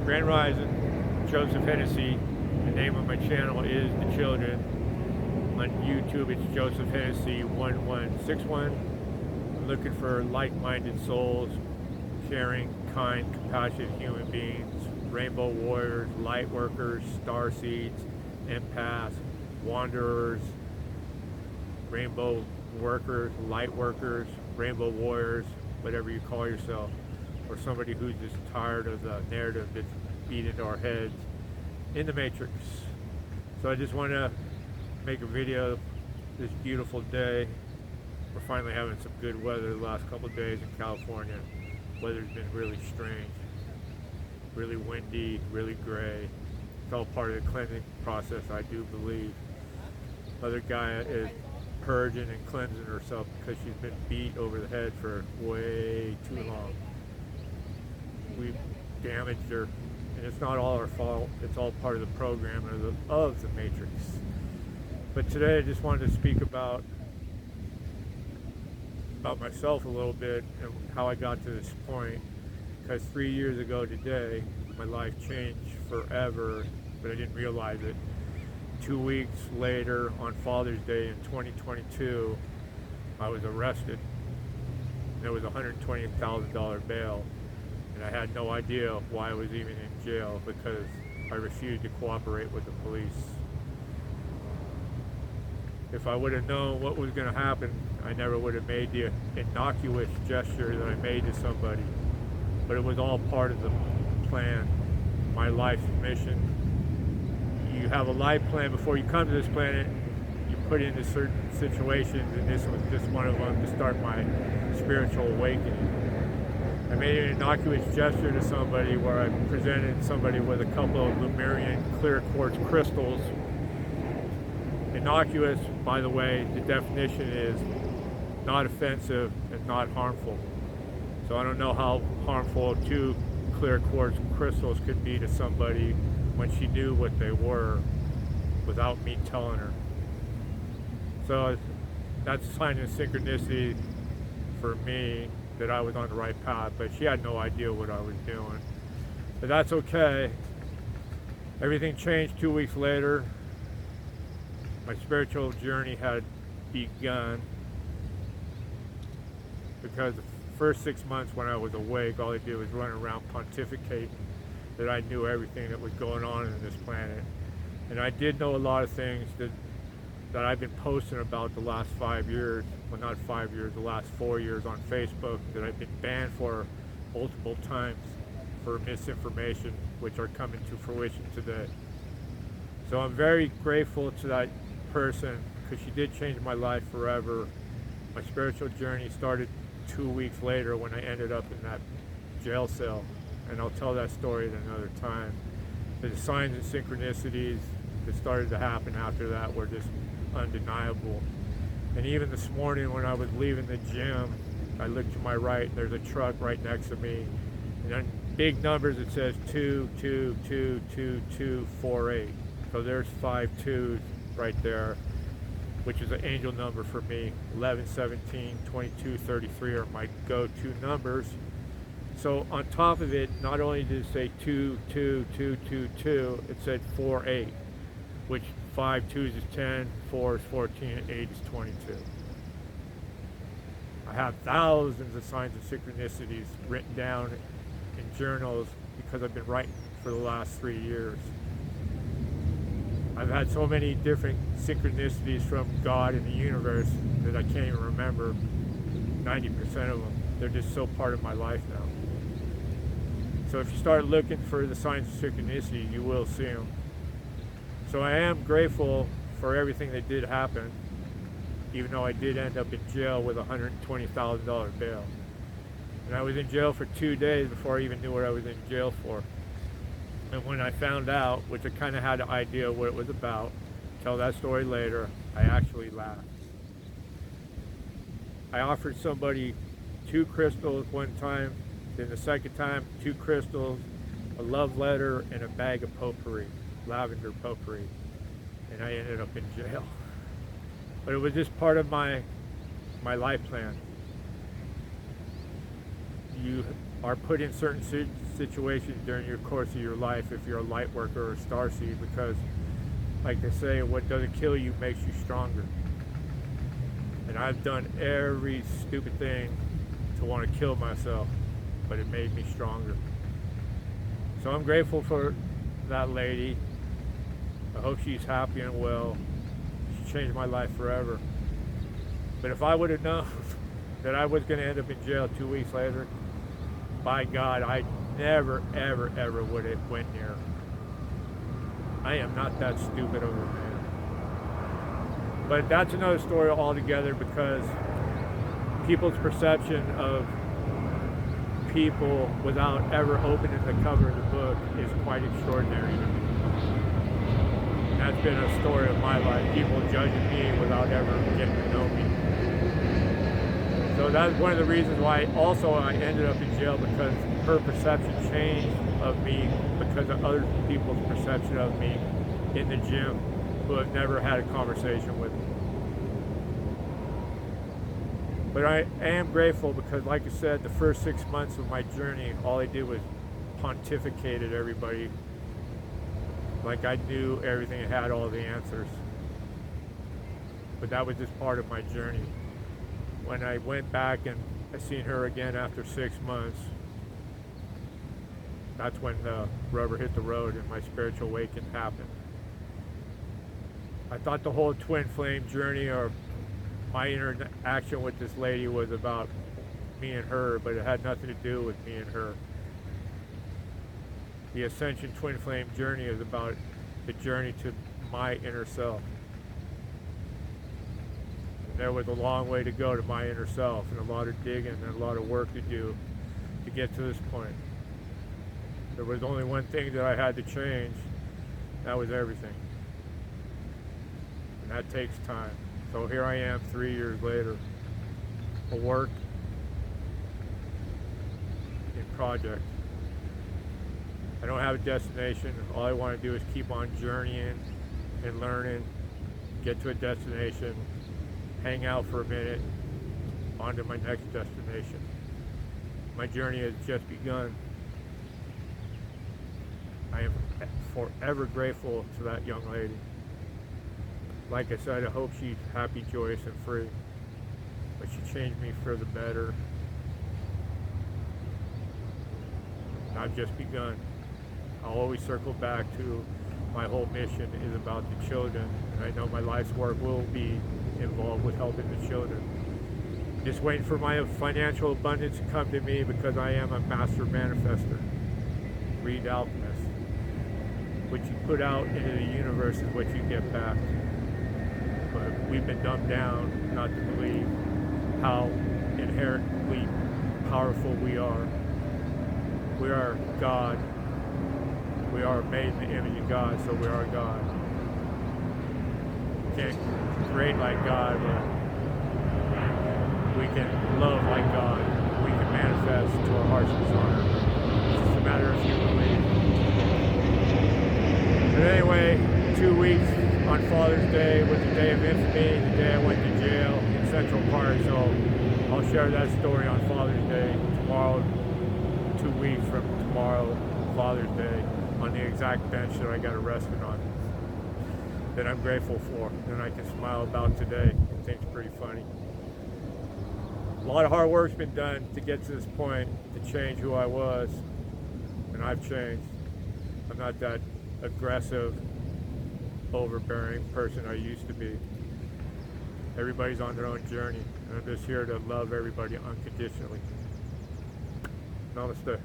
Grand Rising, Joseph Hennessy. The name of my channel is The Children. On YouTube, it's Joseph Hennessy 1161. I'm looking for like-minded souls, caring, kind, compassionate human beings, rainbow warriors, light workers, star seeds, empaths, wanderers, rainbow workers, light workers, rainbow warriors, whatever you call yourself, or somebody who's just tired of the narrative that's beat into our heads in the Matrix. So I just want to make a video this beautiful day. We're finally having some good weather the last couple of days in California. Weather's been really strange, really windy, really gray. It's all part of the cleansing process, I do believe. Mother Gaia is purging and cleansing herself because she's been beat over the head for way too long. We've damaged her, and it's not all our fault. It's all part of the program of the Matrix. But today I just wanted to speak about myself a little bit and how I got to this point, because 3 years ago today my life changed forever, but I didn't realize it. 2 weeks later, on Father's Day in 2022, I was arrested. There was a $120,000 bail, and I had no idea why I was even in jail because I refused to cooperate with the police. If I would have known what was going to happen, I never would have made the innocuous gesture that I made to somebody. But it was all part of the plan, my life's mission. You have a life plan before you come to this planet. You put into certain situations, and this was just one of them to start my spiritual awakening. I made an innocuous gesture to somebody where I presented somebody with a couple of Lemurian clear quartz crystals. Innocuous, by the way, the definition is not offensive and not harmful. So I don't know how harmful 2 clear quartz crystals could be to somebody when she knew what they were without me telling her. So that's a sign of synchronicity for me that I was on the right path, but she had no idea what I was doing. But that's okay. Everything changed 2 weeks later. My spiritual journey had begun, because the first 6 months when I was awake, all I did was run around pontificating that I knew everything that was going on in this planet. And I did know a lot of things that I've been posting about the last 5 years, well, not 5 years, the last 4 years on Facebook, that I've been banned for multiple times for misinformation, which are coming to fruition today. So I'm very grateful to that person, because she did change my life forever. My spiritual journey started 2 weeks later when I ended up in that jail cell, and I'll tell that story at another time. The signs and synchronicities that started to happen after that were just undeniable. And even this morning when I was leaving the gym, I looked to my right, and there's a truck right next to me, and on big numbers it says 222248. So there's 5 2s right there, which is an angel number for me. 11, 17, 22, 33 are my go-to numbers. So on top of it, not only did it say 22222, it said 48, which 5 2s is 10, 4 is 14, and 8 is 22. I have thousands of signs of synchronicities written down in journals because I've been writing for the last 3 years. I've had so many different synchronicities from God and the universe that I can't even remember 90% of them. They're just so part of my life now. So if you start looking for the signs of synchronicity, you will see them. So I am grateful for everything that did happen, even though I did end up in jail with a $120,000 bail. And I was in jail for 2 days before I even knew what I was in jail for. And when I found out, which I kind of had an idea what it was about, tell that story later, I actually laughed. I offered somebody 2 crystals one time, then the second time 2 crystals, a love letter, and a bag of potpourri, lavender potpourri, and I ended up in jail. But it was just part of my life plan. You are put in certain situations during your course of your life if you're a light worker or a starseed, because like they say, what doesn't kill you makes you stronger. And I've done every stupid thing to want to kill myself, but it made me stronger. So I'm grateful for that lady. I hope she's happy and well. She changed my life forever. But if I would have known that I was going to end up in jail 2 weeks later, by God, I never, ever, ever would have went near her. I am not that stupid of a man. But that's another story altogether, because people's perception of people without ever opening the cover of the book is quite extraordinary to me. And that's been a story of my life, people judging me without ever getting to know me. So that's one of the reasons why also I ended up in jail, because her perception changed of me because of other people's perception of me in the gym who have never had a conversation with me. But I am grateful because, like I said, the first 6 months of my journey, all I did was pontificate at everybody like I knew everything and had all the answers. But that was just part of my journey. When I went back and I seen her again after 6 months, that's when the rubber hit the road and my spiritual awakening happened. I thought the whole twin flame journey, or my interaction with this lady, was about me and her, but it had nothing to do with me and her. The Ascension Twin Flame journey is about the journey to my inner self. And there was a long way to go to my inner self, and a lot of digging and a lot of work to do to get to this point. There was only one thing that I had to change. That was everything. And that takes time. So here I am 3 years later, a work in project. I don't have a destination. All I want to do is keep on journeying and learning, get to a destination, hang out for a minute, on to my next destination. My journey has just begun. I am forever grateful to that young lady. Like I said, I hope she's happy, joyous, and free. But she changed me for the better. And I've just begun. I'll always circle back to my whole mission is about the children. And I know my life's work will be involved with helping the children. Just waiting for my financial abundance to come to me, because I am a master manifester. Read Alchemist. What you put out into the universe is what you get back. But we've been dumbed down not to believe how inherently powerful we are. We are God. We are made in the image of God, so we are God. We can't create like God, but we can love like God. We can manifest to our heart's desire. It's just a matter of you believe. But anyway, 2 weeks on Father's Day was the day of infamy, the day I went to jail in Central Park. So I'll share that story on Father's Day tomorrow, 2 weeks from tomorrow, Father's Day, on the exact bench that I got arrested on, that I'm grateful for, and I can smile about today and think it's pretty funny. A lot of hard work's been done to get to this point, to change who I was, and I've changed. I'm not that aggressive, overbearing person I used to be. Everybody's on their own journey, and I'm just here to love everybody unconditionally. Namaste.